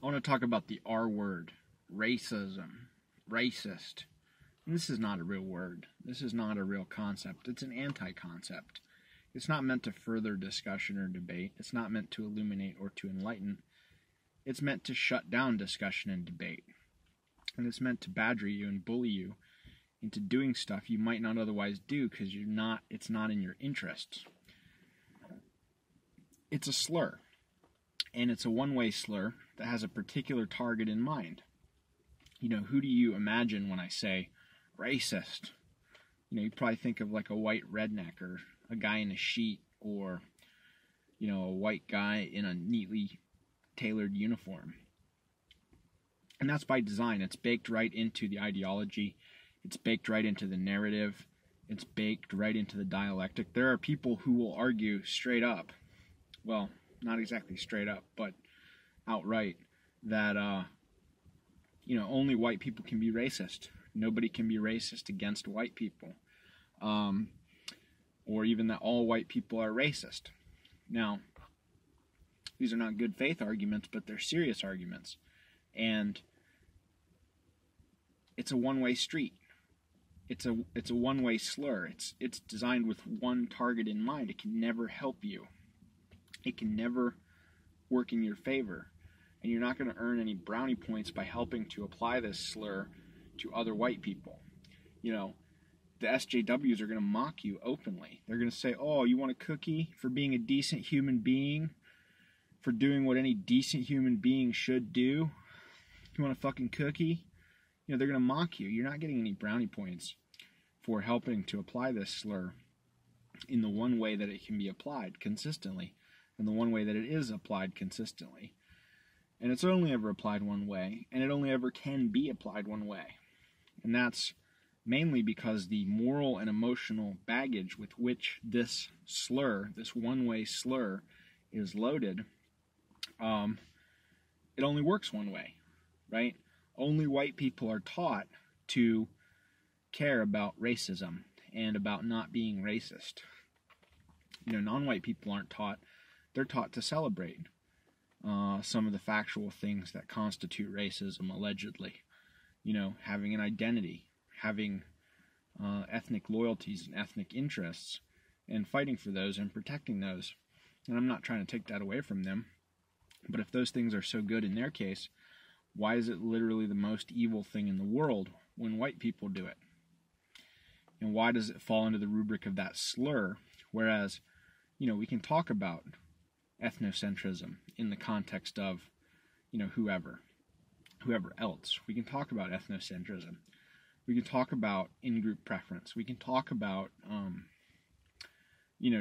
I want to talk about the R word, racism, racist. And this is not a real word. This is not a real concept. It's an anti-concept. It's not meant to further discussion or debate. It's not meant to illuminate or to enlighten. It's meant to shut down discussion and debate. And it's meant to badger you and bully you into doing stuff you might not otherwise do because it's not in your interest. It's a slur. And it's a one-way slur that has a particular target in mind. You know, who do you imagine when I say racist? You know, you probably think of like a white redneck or a guy in a sheet or, you know, a white guy in a neatly tailored uniform. And that's by design. It's baked right into the ideology. It's baked right into the narrative. It's baked right into the dialectic. There are people who will argue straight up, well, not exactly straight up, but outright, that, only white people can be racist. Nobody can be racist against white people. Or even that all white people are racist. Now, these are not good faith arguments, but they're serious arguments. And it's a one-way street. It's a one-way slur. It's designed with one target in mind. It can never help you. It can never work in your favor. And you're not going to earn any brownie points by helping to apply this slur to other white people. You know, the SJWs are going to mock you openly. They're going to say, oh, you want a cookie for being a decent human being? For doing what any decent human being should do? You want a fucking cookie? You know, they're going to mock you. You're not getting any brownie points for helping to apply this slur in the one way that it can be applied consistently. And the one way that it is applied consistently. And it's only ever applied one way, and it only ever can be applied one way. And that's mainly because the moral and emotional baggage with which this slur, this one-way slur, is loaded, it only works one way, right? Only white people are taught to care about racism and about not being racist. You know, non-white people aren't taught. They're taught to celebrate some of the factual things that constitute racism, allegedly. You know, having an identity, having ethnic loyalties and ethnic interests, and fighting for those and protecting those. And I'm not trying to take that away from them, but if those things are so good in their case, why is it literally the most evil thing in the world when white people do it? And why does it fall into the rubric of that slur, whereas, you know, we can talk about ethnocentrism in the context of, you know, whoever else. We can talk about ethnocentrism. We can talk about in-group preference. We can talk about,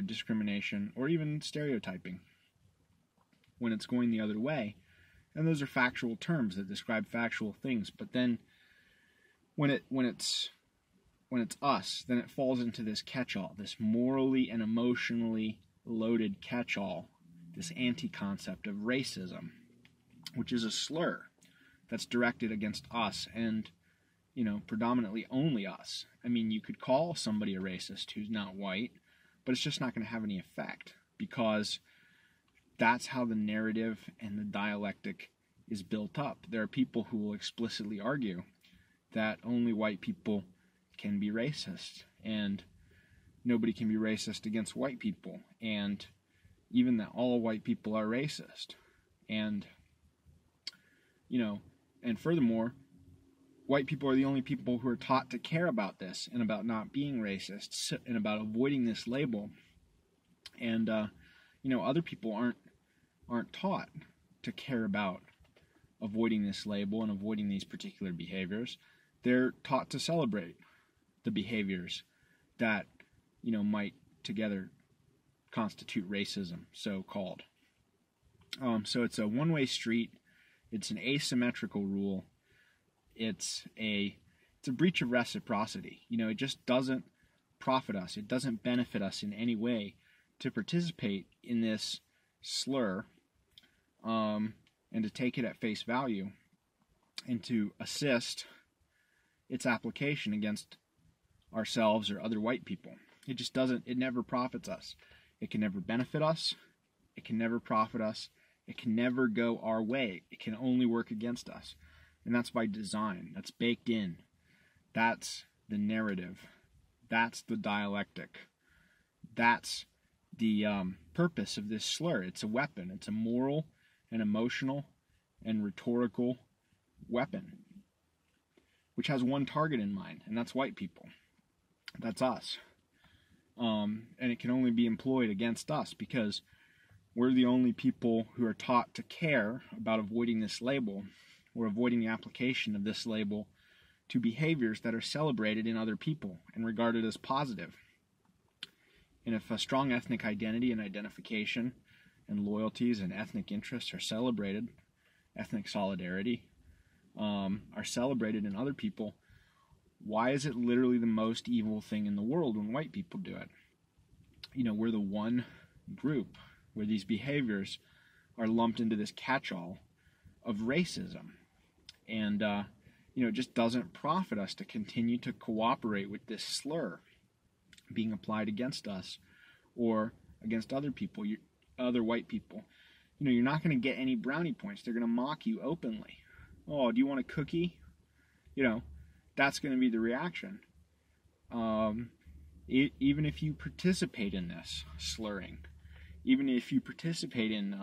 discrimination or even stereotyping when it's going the other way. And those are factual terms that describe factual things. But then when it's us, then it falls into this catch-all, this morally and emotionally loaded catch-all, this anti-concept of racism, which is a slur that's directed against us and, you know, predominantly only us. I mean, you could call somebody a racist who's not white, but it's just not going to have any effect because that's how the narrative and the dialectic is built up. There are people who will explicitly argue that only white people can be racist and nobody can be racist against white people, and even that all white people are racist. And, you know, and furthermore, white people are the only people who are taught to care about this and about not being racist and about avoiding this label. And, other people aren't taught to care about avoiding this label and avoiding these particular behaviors. They're taught to celebrate the behaviors that, you know, might together constitute racism, so-called. So it's a one-way street. It's an asymmetrical rule. It's a breach of reciprocity. You know, it just doesn't profit us. It doesn't benefit us in any way to participate in this slur, and to take it at face value and to assist its application against ourselves or other white people. It just doesn't, it never profits us. It can never benefit us. It can never profit us. It can never go our way. It can only work against us. And that's by design. That's baked in. That's the narrative. That's the dialectic. That's the purpose of this slur. It's a weapon. It's a moral and emotional and rhetorical weapon, which has one target in mind, and that's white people. That's us. And it can only be employed against us because we're the only people who are taught to care about avoiding this label or avoiding the application of this label to behaviors that are celebrated in other people and regarded as positive. And if a strong ethnic identity and identification and loyalties and ethnic interests are celebrated, ethnic solidarity are celebrated in other people, why is it literally the most evil thing in the world when white people do it? You know, we're the one group where these behaviors are lumped into this catch-all of racism. And, it just doesn't profit us to continue to cooperate with this slur being applied against us or against other people, other white people. You're not going to get any brownie points. They're going to mock you openly. Oh, do you want a cookie? That's going to be the reaction. Even if you participate in this slurring, even if you participate in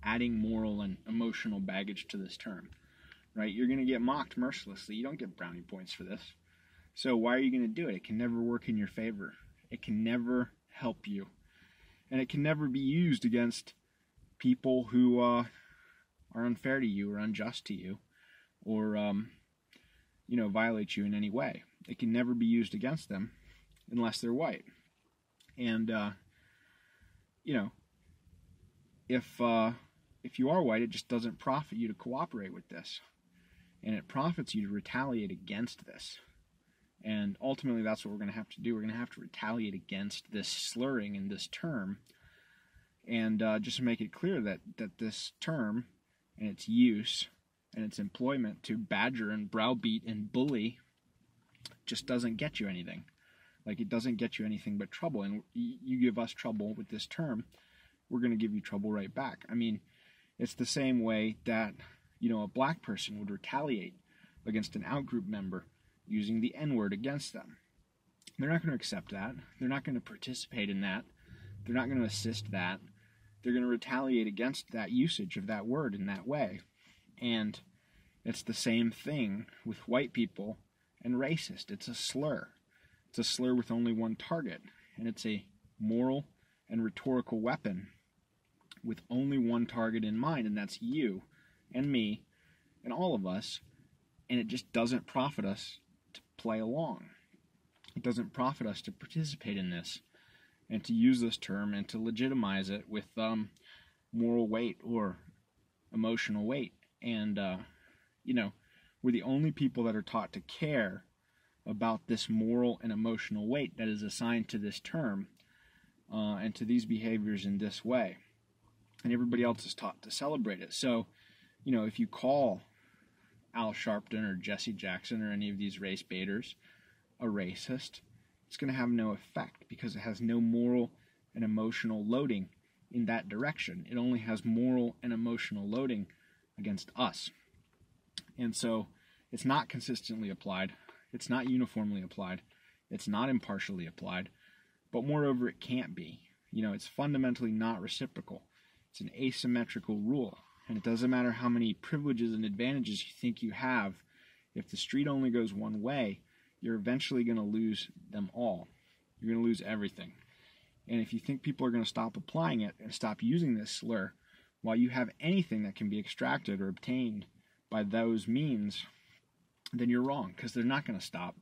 adding moral and emotional baggage to this term, right? You're going to get mocked mercilessly. You don't get brownie points for this. So why are you going to do it? It can never work in your favor. It can never help you. And it can never be used against people who are unfair to you or unjust to you or, violate you in any way. It can never be used against them unless they're white. And, if you are white, it just doesn't profit you to cooperate with this. And it profits you to retaliate against this. And ultimately, that's what we're going to have to do. We're going to have to retaliate against this slurring in this term. And just to make it clear that this term and its use and its employment to badger and browbeat and bully just doesn't get you anything. Like, it doesn't get you anything but trouble. And you give us trouble with this term, we're going to give you trouble right back. I mean, it's the same way that, a black person would retaliate against an outgroup member using the N-word against them. They're not going to accept that. They're not going to participate in that. They're not going to assist that. They're going to retaliate against that usage of that word in that way. And it's the same thing with white people and racist. It's a slur. It's a slur with only one target. And it's a moral and rhetorical weapon with only one target in mind, and that's you and me and all of us. And it just doesn't profit us to play along. It doesn't profit us to participate in this and to use this term and to legitimize it with moral weight or emotional weight. And, we're the only people that are taught to care about this moral and emotional weight that is assigned to this term and to these behaviors in this way. And everybody else is taught to celebrate it. So, if you call Al Sharpton or Jesse Jackson or any of these race baiters a racist, it's going to have no effect because it has no moral and emotional loading in that direction. It only has moral and emotional loading against us. And so it's not consistently applied. It's not uniformly applied. It's not impartially applied. But moreover, it can't be. It's fundamentally not reciprocal. It's an asymmetrical rule. And it doesn't matter how many privileges and advantages you think you have. If the street only goes one way, you're eventually going to lose them all. You're going to lose everything. And if you think people are going to stop applying it and stop using this slur, while you have anything that can be extracted or obtained by those means, then you're wrong, because they're not going to stop.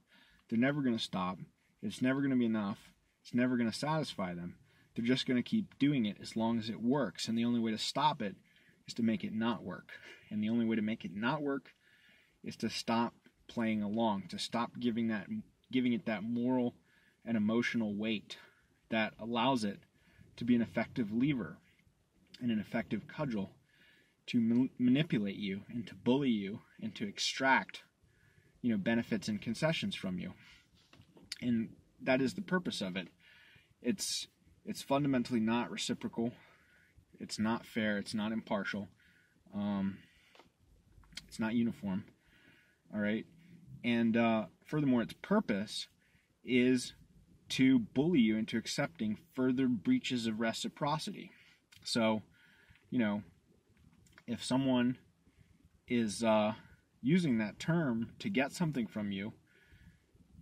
They're never going to stop. It's never going to be enough. It's never going to satisfy them. They're just going to keep doing it as long as it works. And the only way to stop it is to make it not work. And the only way to make it not work is to stop playing along, to stop giving it that moral and emotional weight that allows it to be an effective lever and an effective cudgel to manipulate you and to bully you and to extract, benefits and concessions from you. And that is the purpose of it. It's fundamentally not reciprocal. It's not fair. It's not impartial. It's not uniform. All right. And furthermore, its purpose is to bully you into accepting further breaches of reciprocity. So, if someone is using that term to get something from you,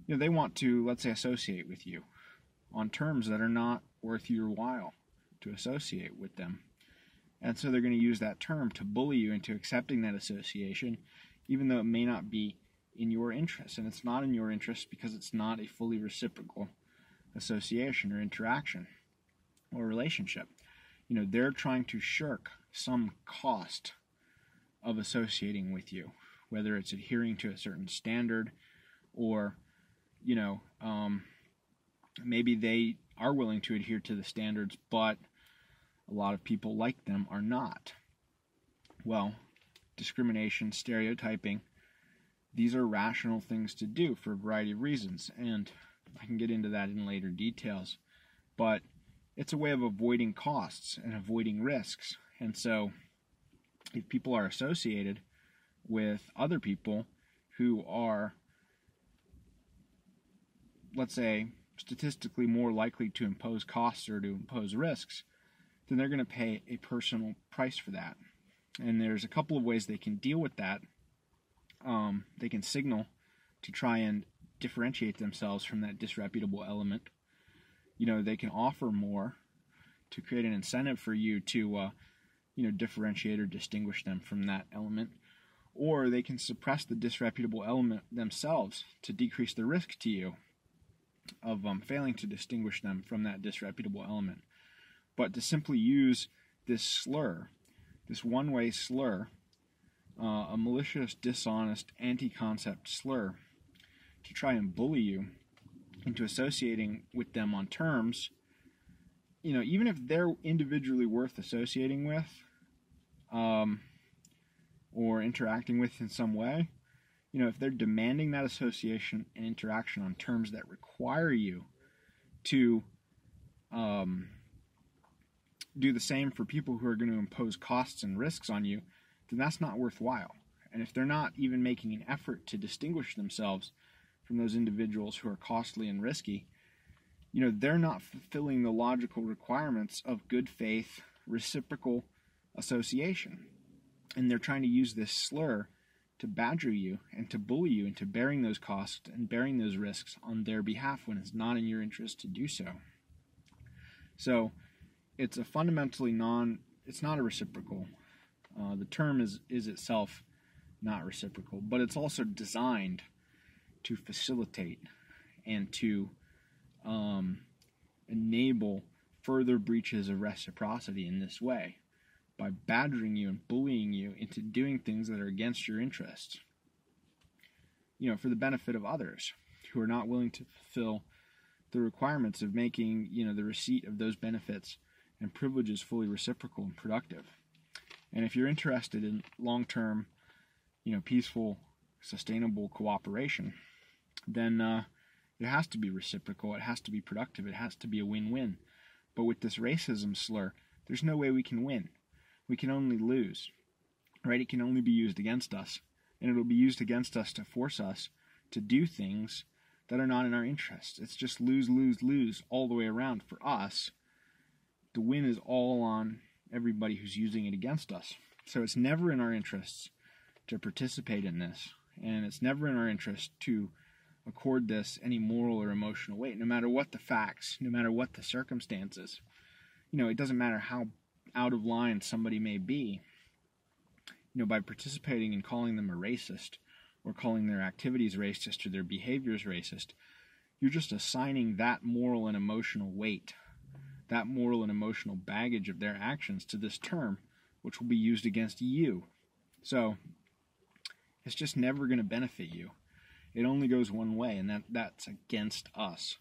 they want to, let's say, associate with you on terms that are not worth your while to associate with them. And so they're going to use that term to bully you into accepting that association, even though it may not be in your interest. And it's not in your interest because it's not a fully reciprocal association or interaction or relationship. They're trying to shirk some cost of associating with you, whether it's adhering to a certain standard or, maybe they are willing to adhere to the standards, but a lot of people like them are not. Well, discrimination, stereotyping, these are rational things to do for a variety of reasons, and I can get into that in later details. But it's a way of avoiding costs and avoiding risks. And so if people are associated with other people who are, let's say, statistically more likely to impose costs or to impose risks, then they're going to pay a personal price for that. And there's a couple of ways they can deal with that. They can signal to try and differentiate themselves from that disreputable element. They can offer more to create an incentive for you to, differentiate or distinguish them from that element. Or they can suppress the disreputable element themselves to decrease the risk to you of failing to distinguish them from that disreputable element. But to simply use this slur, this one-way slur, a malicious, dishonest, anti-concept slur, to try and bully you into associating with them on terms, even if they're individually worth associating with, or interacting with in some way, if they're demanding that association and interaction on terms that require you to do the same for people who are going to impose costs and risks on you, then that's not worthwhile. And if they're not even making an effort to distinguish themselves from those individuals who are costly and risky, they're not fulfilling the logical requirements of good faith, reciprocal association. And they're trying to use this slur to badger you and to bully you into bearing those costs and bearing those risks on their behalf when it's not in your interest to do so. So it's a fundamentally it's not a reciprocal. The term is itself not reciprocal, but it's also designed to facilitate and to enable further breaches of reciprocity in this way, by badgering you and bullying you into doing things that are against your interests, for the benefit of others who are not willing to fulfill the requirements of making, the receipt of those benefits and privileges fully reciprocal and productive. And if you're interested in long-term, peaceful, sustainable cooperation, then it has to be reciprocal, it has to be productive, it has to be a win-win. But with this racism slur, there's no way we can win. We can only lose, right? It can only be used against us, and it'll be used against us to force us to do things that are not in our interest. It's just lose, lose, lose all the way around for us. The win is all on everybody who's using it against us. So it's never in our interests to participate in this, and it's never in our interest to accord this any moral or emotional weight, no matter what the facts, no matter what the circumstances. It doesn't matter how out of line somebody may be. By participating in calling them a racist, or calling their activities racist or their behaviors racist, you're just assigning that moral and emotional weight, that moral and emotional baggage of their actions to this term, which will be used against you. So it's just never going to benefit you. It only goes one way, and that's against us.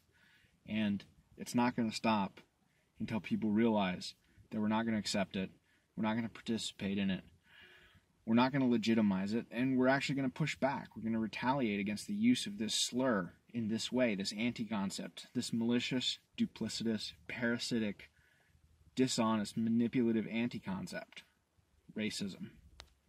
And it's not going to stop until people realize that we're not going to accept it, we're not going to participate in it, we're not going to legitimize it, and we're actually going to push back. We're going to retaliate against the use of this slur in this way, this anti-concept, this malicious, duplicitous, parasitic dishonest, manipulative anti-concept, racism.